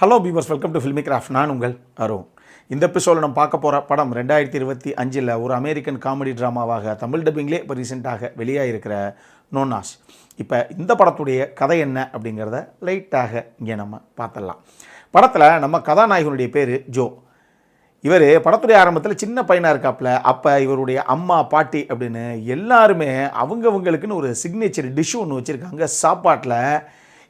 Hello beavers, welcome to filmi craft. நான் உங்கள் அருண். இந்த எபிசோடில் நம்ம பார்க்க போகிற படம் 2025 ஒரு அமெரிக்கன் காமெடி ட்ராமாவாக தமிழ் டப்பிங்லேயே இப்போ ரீசெண்டாக வெளியாகிருக்கிற நோனாஸ். இப்போ இந்த படத்துடைய கதை என்ன அப்படிங்கிறத லைட்டாக இங்கே நம்ம பார்த்துடலாம். படத்தில் நம்ம கதாநாயகனுடைய பேர் ஜோ. இவர் படத்துடைய ஆரம்பத்தில் சின்ன பையனாக இருக்காப்புல. அப்போ இவருடைய அம்மா பாட்டி அப்படின்னு எல்லாருமே அவங்கவுங்களுக்குன்னு ஒரு சிக்னேச்சர் டிஷ் ஒன்று வச்சுருக்காங்க. சாப்பாட்டில்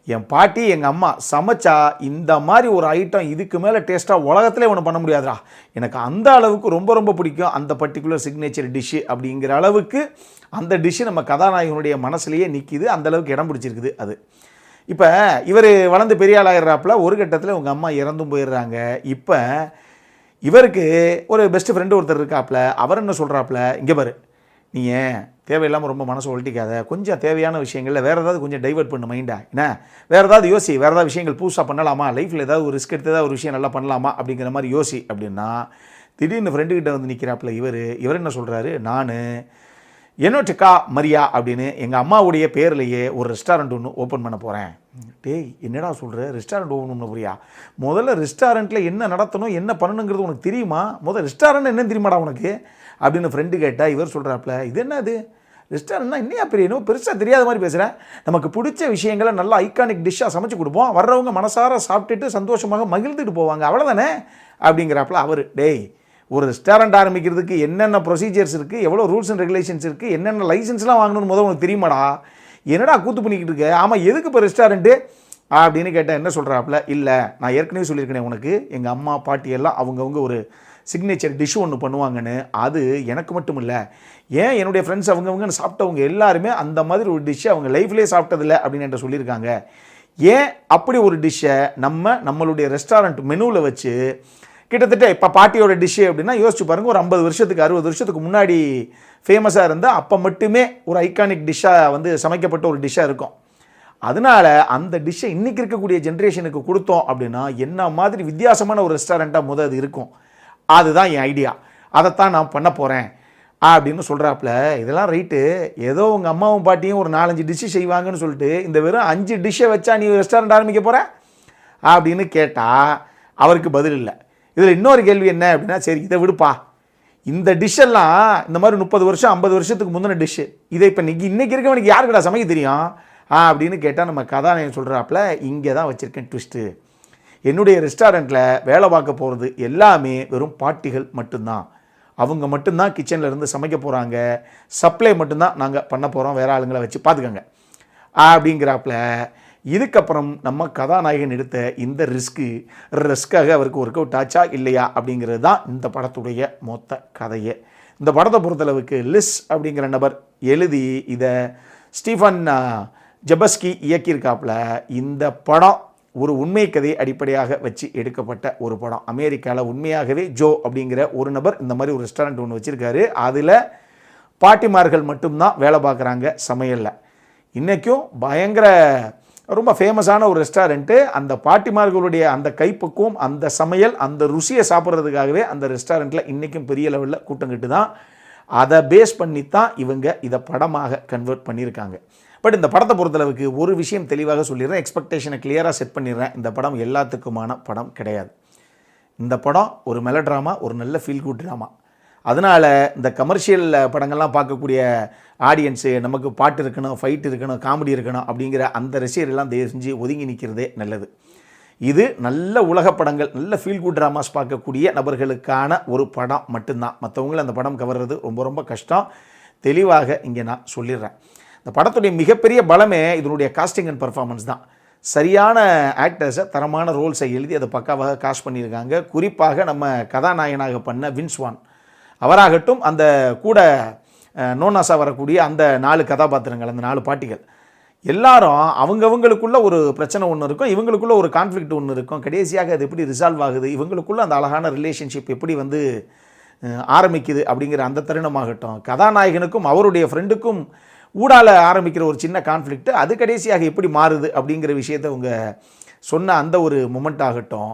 என் பாட்டி எங்கள் அம்மா சமைச்சா இந்த மாதிரி ஒரு ஐட்டம் இதுக்கு மேலே டேஸ்ட்டாக உலகத்திலே ஒன்று பண்ண முடியாதுடா, எனக்கு அந்த அளவுக்கு ரொம்ப ரொம்ப பிடிக்கும் அந்த பர்டிகுலர் சிக்னேச்சர் டிஷ்ஷு அப்படிங்கிற அளவுக்கு அந்த டிஷ்ஷு நம்ம கதாநாயகனுடைய மனசுலேயே நிற்கிது. அந்தளவுக்கு இடம் பிடிச்சிருக்குது அது. இப்போ இவர் வளர்ந்து பெரிய ஆளாகிறாப்புல. ஒரு கட்டத்தில் உங்கள் அம்மா இறந்தும் போயிடுறாங்க. இப்போ இவருக்கு ஒரு பெஸ்ட் ஃப்ரெண்டு ஒருத்தர் இருக்காப்புல. அவர் என்ன சொல்கிறாப்புல, இங்கே பாரு, நீ ஏன் தேவையில்லாமல் ரொம்ப மனசை ஒழட்டிக்காத, கொஞ்சம் தேவையான விஷயங்களில் வேறு ஏதாவது கொஞ்சம் டைவர்ட் பண்ண மைண்டா, என்ன வேறு ஏதாவது யோசி, வேறு ஏதாவது விஷயங்கள் புதுசாக பண்ணலாமா, லைஃப்பில் ஏதாவது ஒரு ரிஸ்க் எடுத்து ஏதாவது ஒரு விஷயம் நல்லா பண்ணலாமா அப்படிங்கிற மாதிரி யோசி அப்படின்னா, திடீர்னு ஃப்ரெண்டுக்கிட்ட வந்து நிற்கிறாப்புல. இவர் என்ன சொல்கிறாரு, நான் என்னோட்டிக்கா மரியா அப்படின்னு எங்கள் அம்மாவுடைய பேர்லையே ஒரு ரெஸ்டாரண்ட் ஒன்று ஓப்பன் பண்ண போகிறேன். டேய், என்னடா சொல்கிற, ரெஸ்டாரண்ட் ஓப்பன் பண்ண போறியா? முதல்ல ரெஸ்டாரண்ட்டில் என்ன நடத்தணும் என்ன பண்ணணுங்கிறது உனக்கு தெரியுமா? முதல்ல ரெஸ்டாரண்ட் என்னன்னு தெரியுமாடா உனக்கு அப்படின்னு ஃப்ரெண்டு கேட்டால் இவர் சொல்கிறாப்புல, இது என்னது ரெஸ்டாரண்ட்னா என்னையா பெரியணும், பெருசாக தெரியாத மாதிரி பேசுகிறேன். நமக்கு பிடிச்ச விஷயங்களை நல்லா ஐகானிக் டிஷ்ஷாக சமைச்சு கொடுப்போம், வர்றவங்க மனசார சாப்பிட்டுட்டு சந்தோஷமாக மகிழ்ந்துட்டு போவாங்க, அவ்வளோதானே அப்படிங்கிறாப்புல அவர். டேய், ஒரு ரெஸ்டாரண்ட் ஆரம்பிக்கிறதுக்கு என்னென்ன ப்ரொசீஜர்ஸ் இருக்குது, எவ்வளோ ரூல்ஸ் அண்ட் ரெகுலேஷன்ஸ் இருக்குது, என்னென்ன லைசன்ஸ்லாம் வாங்கணும்னு முதல் உனக்கு தெரியுமாடா? என்னடா கூத்து பண்ணிக்கிட்டு இருக்க? ஆமாம், எதுக்கு இப்போ ரெஸ்டாரண்ட்டு அப்படின்னு கேட்டால் என்ன சொல்கிறாப்புல, இல்லை நான் ஏற்கனவே சொல்லியிருக்கேன் உனக்கு, எங்கள் அம்மா பாட்டி எல்லாம் அவங்கவுங்க ஒரு சிக்னேச்சர் டிஷ் ஒன்று பண்ணுவாங்கன்னு. அது எனக்கு மட்டும் இல்லை, ஏன் என்னுடைய ஃப்ரெண்ட்ஸ் அவங்கவுங்கன்னு சாப்பிட்டவங்க எல்லாருமே அந்த மாதிரி ஒரு டிஷ்ஷை அவங்க லைஃப்லேயே சாப்பிட்டதில்லை அப்படின்னு என்கிட்ட சொல்லியிருக்காங்க. ஏன் அப்படி ஒரு டிஷ்ஷை நம்மளுடைய ரெஸ்டாரண்ட் மெனுவில் வச்சு கிட்டத்தட்ட இப்போ பாட்டியோட டிஷ்ஷு அப்படின்னா யோசிச்சு பாருங்கள், ஒரு 50 வருஷத்துக்கு 60 வருஷத்துக்கு முன்னாடி ஃபேமஸாக இருந்தால் அப்போ மட்டுமே ஒரு ஐகானிக் டிஷ்ஷாக வந்து சமைக்கப்பட்ட ஒரு டிஷ்ஷாக இருக்கும். அதனால் அந்த டிஷ்ஷை இன்றைக்கி இருக்கக்கூடிய ஜென்ரேஷனுக்கு கொடுத்தோம் அப்படின்னா என்ன மாதிரி வித்தியாசமான ஒரு ரெஸ்டாரண்ட்டாக அது இருக்கும். அதுதான் என் ஐடியா, அதைத்தான் நான் பண்ண போகிறேன் அப்படின்னு சொல்கிறாப்புல. இதெல்லாம் ரைட்டு, ஏதோ உங்கள் அம்மாவும் பாட்டியும் ஒரு 4-5 டிஷ்ஷு செய்வாங்கன்னு சொல்லிட்டு இந்த வெறும் 5 டிஷ்ஷை வச்சா நீ ரெஸ்டாரண்ட் ஆரம்பிக்க போகிற அப்படின்னு கேட்டால் அவருக்கு பதில் இல்லை. இதில் இன்னொரு கேள்வி என்ன அப்படின்னா, சரி இதை விடுப்பா, இந்த டிஷ்ஷெல்லாம் இந்த மாதிரி 30 வருஷம் 50 வருஷத்துக்கு முந்தின டிஷ்ஷு, இதை இப்போ இன்றைக்கி இருக்கவனுக்கு யாருக்குடா சமைக்க தெரியும் அப்படின்னு கேட்டால் நம்ம கதாநாயகன் சொல்கிறாப்புல, இங்கே தான் வச்சுருக்கேன் ட்விஸ்ட்டு. என்னுடைய ரெஸ்டாரண்ட்டில் வேலை பார்க்க போகிறது எல்லாமே வெறும் பாட்டிகள் மட்டும்தான், அவங்க மட்டும்தான் கிச்சனில் இருந்து சமைக்க போகிறாங்க, சப்ளை மட்டும்தான் நாங்கள் பண்ண போகிறோம், வேறு ஆளுங்களை வச்சு பார்த்துக்கோங்க அப்படிங்கிறாப்புல. இதுக்கப்புறம் நம்ம கதாநாயகன் எடுத்த இந்த ரிஸ்க்காக அவருக்கு ஒர்க் அவுட் ஆச்சா இல்லையா அப்படிங்கிறது தான் இந்த படத்துடைய மொத்த கதையே. இந்த படத்தை பொறுத்தளவுக்கு லிஸ் அப்படிங்கிற நபர் எழுதி இதை ஸ்டீஃபன் ஜெபஸ்கி இயக்கியிருக்காப்புல. இந்த படம் ஒரு உண்மை கதையை அடிப்படையாக வச்சு எடுக்கப்பட்ட ஒரு படம். அமெரிக்காவில் உண்மையாகவே ஜோ அப்படிங்கிற ஒரு நபர் இந்த மாதிரி ஒரு ரெஸ்டாரண்ட் ஒன்று வச்சுருக்காரு. அதில் பாட்டிமார்கள் மட்டும்தான் வேலை பார்க்குறாங்க சமையலில். இன்றைக்கும் பயங்கர ரொம்ப ஃபேமஸான ஒரு ரெஸ்டாரண்ட்டு. அந்த பாட்டிமார்களுடைய அந்த கைப்பக்குவம், அந்த சமையல், அந்த ருசியை சாப்பிட்றதுக்காகவே அந்த ரெஸ்டாரண்ட்டில் இன்றைக்கும் பெரிய லெவலில் கூட்டம் கட்டு தான். அதை பேஸ் பண்ணி தான் இவங்க இதை படமாக கன்வெர்ட் பண்ணியிருக்காங்க. பட் இந்த படத்தை பொறுத்தளவுக்கு ஒரு விஷயம் தெளிவாக சொல்லிடுறேன், எக்ஸ்பெக்டேஷனை கிளியராக செட் பண்ணிடுறேன். இந்த படம் எல்லாத்துக்குமான படம் கிடையாது. இந்த படம் ஒரு மெலோ ட்ராமா, ஒரு நல்ல ஃபீல் குட் ட்ராமா. அதனால் இந்த கமர்ஷியல் படங்கள்லாம் பார்க்கக்கூடிய ஆடியன்ஸு நமக்கு பாட்டு இருக்கணும், ஃபைட் இருக்கணும், காமெடி இருக்கணும் அப்படிங்கிற அந்த ரசிகர்கள்லாம் தயவு செஞ்சு ஒதுங்கி நிற்கிறதே நல்லது. இது நல்ல உலக படங்கள், நல்ல ஃபீல் குட் ட்ராமாஸ் பார்க்கக்கூடிய நபர்களுக்கான ஒரு படம் மட்டும்தான். மற்றவங்களை அந்த படம் கவர்றது ரொம்ப ரொம்ப கஷ்டம். தெளிவாக இங்கே நான் சொல்லிடுறேன். இந்த படத்துடைய மிகப்பெரிய பலமே இதனுடைய காஸ்டிங் அண்ட் பர்ஃபார்மன்ஸ் தான். சரியான ஆக்டர்ஸை, தரமான ரோல்ஸை எழுதி அதை பக்காவாக காஸ்ட் பண்ணியிருக்காங்க. குறிப்பாக நம்ம கதாநாயகனாக பண்ண வின்ஸ்வான் அவராகட்டும், அந்த கூட நோனாஸாக வரக்கூடிய அந்த 4 கதாபாத்திரங்கள், அந்த 4 பாட்டிகள் எல்லாரும் அவங்கவுங்களுக்குள்ள ஒரு பிரச்சனை ஒன்று இருக்கும், இவங்களுக்குள்ள ஒரு கான்ஃப்ளிக்ட் ஒன்று இருக்கும். கடைசியாக அது எப்படி ரிசால்வ் ஆகுது, இவங்களுக்குள்ள அந்த அழகான ரிலேஷன்ஷிப் எப்படி வந்து ஆரம்பிக்குது அப்படிங்கிற அந்த தருணமாகட்டும், கதாநாயகனுக்கும் அவருடைய ஃப்ரெண்டுக்கும் ஊடால ஆரம்பிக்கிற ஒரு சின்ன கான்ஃப்ளிக்ட் அது கடைசியாக எப்படி மாறுது அப்படிங்கிற விஷயத்தை அவங்க சொன்ன அந்த ஒரு மொமெண்ட் ஆகட்டும்,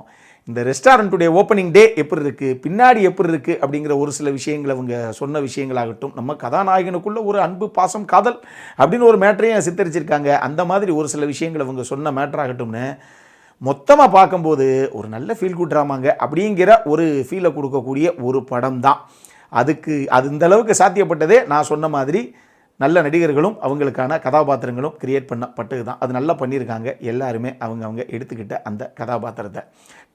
இந்த ரெஸ்டாரண்ட்டுடைய ஓப்பனிங் டே எப்படி இருக்குது, பின்னாடி எப்படி இருக்குது அப்படிங்கிற ஒரு சில விஷயங்களை அவங்க சொன்ன விஷயங்களாகட்டும், நம்ம கதாநாயகனுக்குள்ள ஒரு அன்பு, பாசம், காதல் அப்படின்னு ஒரு மேட்டரையும் சித்தரிச்சிருக்காங்க. அந்த மாதிரி ஒரு சில விஷயங்களை அவங்க சொன்ன மேட்டராகட்டும்னு மொத்தமாக பார்க்கும்போது ஒரு நல்ல ஃபீல் குட் ட்ராமாங்க அப்படிங்கிற ஒரு ஃபீலை கொடுக்கக்கூடிய ஒரு படம் தான். அது இந்த அளவுக்கு சாத்தியப்பட்டதே நான் சொன்ன மாதிரி நல்ல நடிகர்களும் அவங்களுக்கான கதாபாத்திரங்களும் கிரியேட் பண்ணப்பட்டது தான். அது நல்லா பண்ணியிருக்காங்க எல்லாருமே அவங்க எடுத்துக்கிட்ட அந்த கதாபாத்திரத்தை.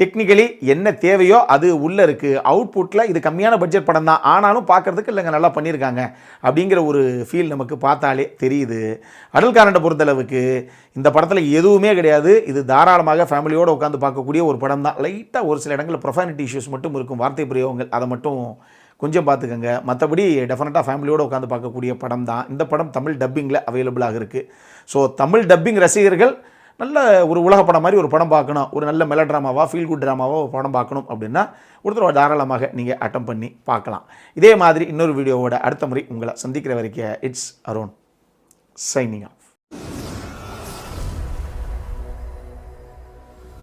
டெக்னிக்கலி என்ன தேவையோ அது உள்ளே இருக்குது. அவுட்புட்டில் இது கம்மியான பட்ஜெட் படம் தான், ஆனாலும் பார்க்குறதுக்கு இல்லைங்க நல்லா பண்ணியிருக்காங்க அப்படிங்கிற ஒரு ஃபீல் நமக்கு பார்த்தாலே தெரியுது. அடல்காரண்டை பொறுத்தளவுக்கு இந்த படத்தில் எதுவுமே கிடையாது. இது தாராளமாக ஃபேமிலியோடு உட்காந்து பார்க்கக்கூடிய ஒரு படம் தான். லைட்டாக ஒரு சில இடங்களில் ப்ரொஃபானிட்டி இஷ்யூஸ் மட்டும் இருக்கும், வார்த்தை பிரயோகங்கள், அதை மட்டும் கொஞ்சம் பார்த்துக்கங்க. மற்றபடி டெஃபினட்டாக ஃபேமிலியோடு உட்காந்து பார்க்கக்கூடிய படம் தான். இந்த படம் தமிழ் டப்பிங்கில் அவைலபிளாக இருக்குது. ஸோ தமிழ் டப்பிங் ரசிகர்கள் நல்ல ஒரு உலக படம் மாதிரி ஒரு படம் பார்க்கணும், ஒரு நல்ல மெலோ ட்ராமாவா ஃபீல் குட் ட்ராமாவோ ஒரு படம் பார்க்கணும் அப்படின்னா ஒருத்தர் தாராளமாக நீங்கள் அட்டம் பண்ணி பார்க்கலாம். இதே மாதிரி இன்னொரு வீடியோவோட அடுத்த முறை உங்களை சந்திக்கிற வரைக்கும் இட்ஸ் அருண் சைனிங் ஆஃப்.